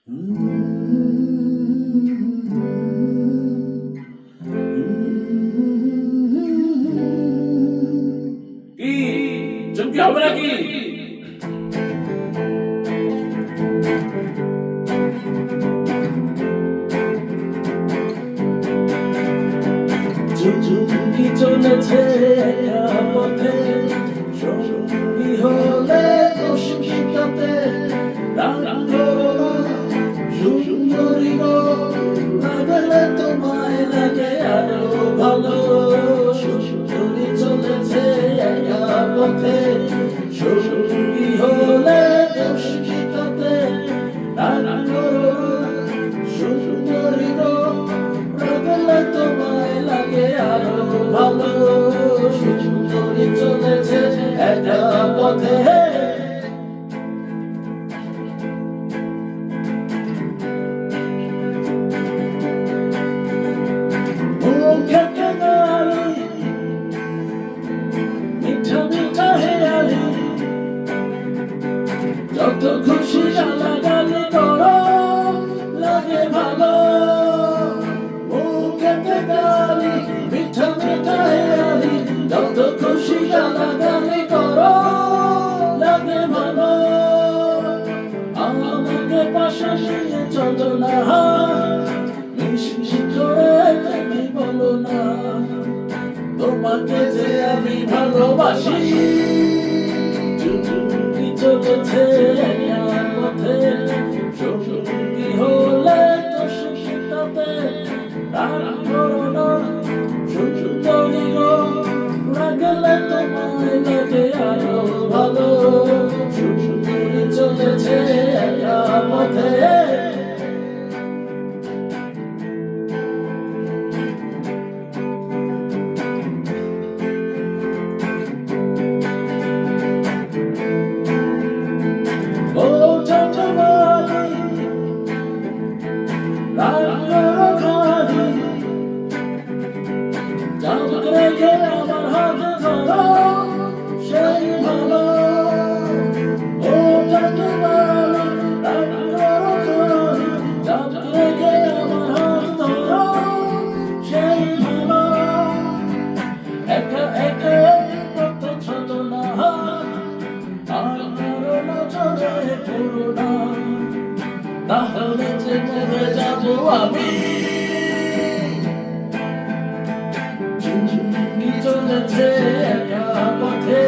কি চুমকি হবে নাকি? চুমকি চলেছে একা পথে, সঙ্গী হলে অসুবিধাতে সুন্দরী গো, লাগলে তোমায় লাগে আরো ভালো। সুন্দরী চলেছে একা পথে, সঙ্গী হলে অসুবিধাতে সুন্দরী গো, লাগলে তোমায় লাগে আরো ভালো। সুন্দরী চলেছে একা পথে। যত খুশি গালাগালি করো লাগে ভালো, মুখেতে গালি মিঠা মিঠা হেয়ালি। যত খুশি গালাগালি করো লাগে ভালো, আমাকে পাশে নিয়ে চলো না, মিষ্টি করে তুমি বলো না, তোমাকে যে আমি ভালোবাসি। চুমকি চলেছে একা পথে, সঙ্গী হলে তো সুখীটাতে রাগ করো না। সুন্দরী গো, লাগলে তোমায় লাগে আরো ভালো। সুন্দরী চলেছে একা পথে। রেখে আমার হাতে ধরো সেই ভালো, ও চাঁদমালি চাঁদ রেখে আমার হাত ধরো সেই ভালো। একা একা কত ছোট না, আর কারো নজরে পড়ো না, তাহলে যে মরে যাবো আমি। চুমকি চলেছে একা পথে,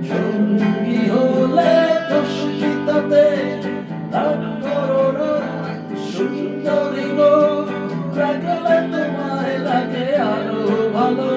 সঙ্গী হলে তো সুবিধাতে রাগ করো না। সুন্দরী গো, লাগলে তোমায় লাগে আরো ভালো।